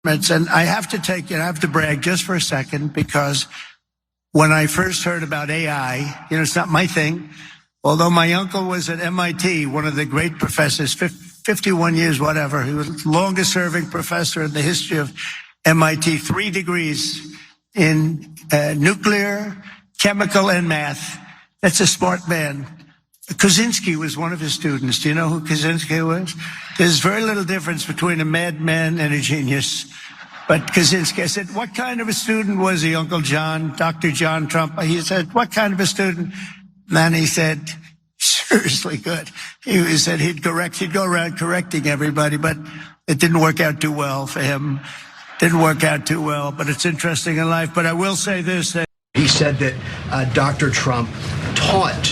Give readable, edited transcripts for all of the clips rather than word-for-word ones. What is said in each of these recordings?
And I have to I have to brag just for a second, because when I first heard about AI, it's not my thing. Although my uncle was at MIT, one of the great professors, 51 years, whatever. He was the longest serving professor in the history of MIT, 3 degrees in nuclear, chemical, and math. That's a smart man. Kaczynski was one of his students. Do you know who Kaczynski was? There's very little difference between a madman and a genius. But Kaczynski, I said, what kind of a student was he, Uncle John, Dr. John Trump? He said, what kind of a student? And he said, seriously good. He said he'd go around correcting everybody, but it didn't work out too well for him. Didn't work out too well, but it's interesting in life. But I will say this. He said that Dr. Trump taught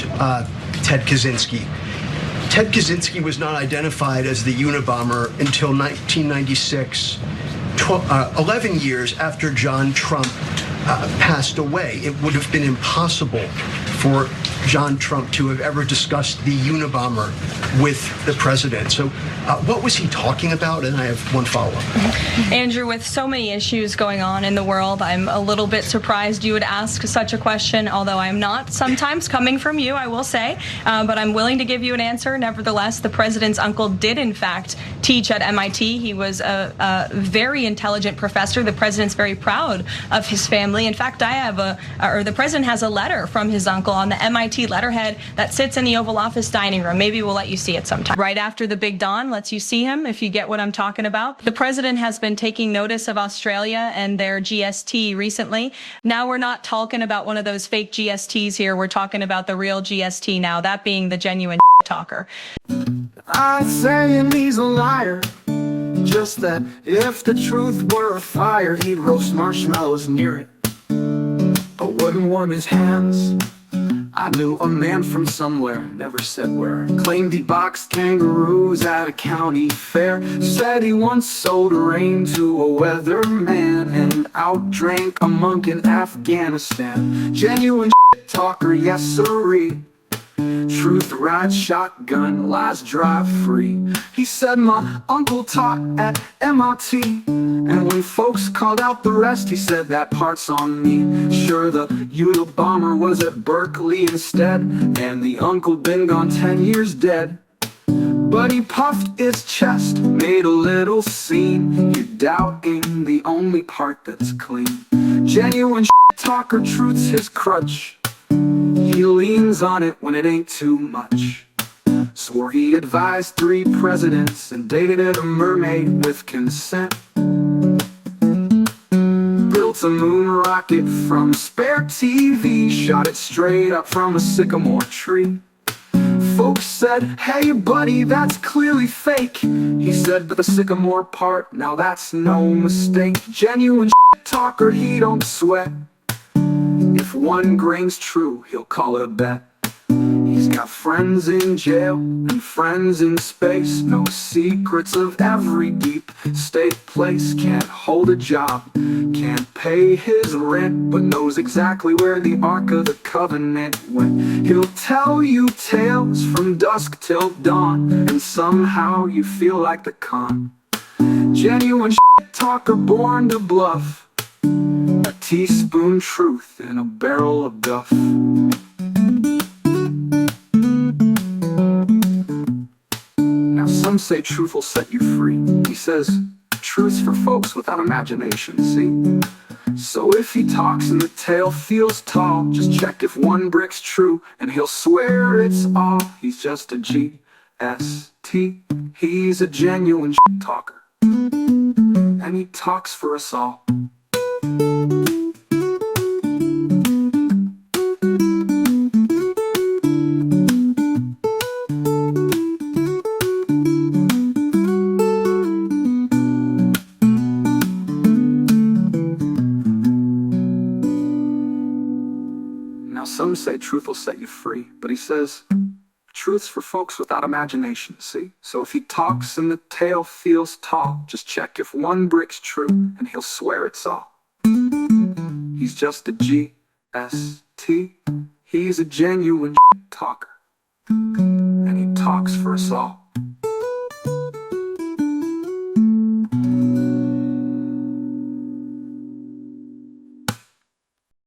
Ted Kaczynski. Ted Kaczynski was not identified as the Unabomber until 1996, 11 years after John Trump passed away. It would have been impossible for John Trump to have ever discussed the Unabomber with the president. So what was he talking about? And I have one follow-up. Andrew, with so many issues going on in the world, I'm a little bit surprised you would ask such a question, although I'm not sometimes coming from you, I will say. But I'm willing to give you an answer. Nevertheless, the president's uncle did, in fact, teach at MIT. He was a very intelligent professor. The president's very proud of his family. In fact, the president has a letter from his uncle on the MIT letterhead that sits in the Oval Office dining room. Maybe we'll let you see it sometime. Right after the Big Don lets you see him, if you get what I'm talking about. The president has been taking notice of Australia and their GST recently. Now we're not talking about one of those fake GSTs here. We're talking about the real GST now, that being the genuine talker. I say him he's a liar. Just that if the truth were a fire, he'd roast marshmallows near it, but wouldn't warm his hands. I knew a man from somewhere, never said where, claimed he boxed kangaroos at a county fair. Said he once sold rain to a weatherman and outdrank a monk in Afghanistan. Genuine shit talker, yes sirree. Truth rides shotgun, lies drive free. He said my uncle taught at MIT, and when folks called out the rest, he said that part's on me. Sure, the Unabomber was at Berkeley instead, and the uncle been gone 10 years dead. But he puffed his chest, made a little scene. You're doubting the only part that's clean. Genuine talker, truth's his crutch. He leans on it when it ain't too much. Swore he advised 3 presidents and dated a mermaid with consent. Built a moon rocket from spare TV, shot it straight up from a sycamore tree. Folks said, hey buddy, that's clearly fake. He said, but the sycamore part, now that's no mistake. Genuine talker, he don't sweat. If 1 grain's true, he'll call it a bet. He's got friends in jail and friends in space. No secrets of every deep state place. Can't hold a job, can't pay his rent, but knows exactly where the Ark of the Covenant went. He'll tell you tales from dusk till dawn, and somehow you feel like the con. Genuine talker, born to bluff. A teaspoon truth in a barrel of guff. Now some say truth will set you free. He says truth's for folks without imagination, see? So if he talks and the tale feels tall, just check if 1 brick's true, and he'll swear it's all. He's just a GST. He's a genuine talker, and he talks for us all. Now some say truth will set you free, but he says truth's for folks without imagination, see? So if he talks and the tale feels tall, just check if 1 brick's true, and he'll swear it's all. He's just a GST. He's a genuine talker, and he talks for us all.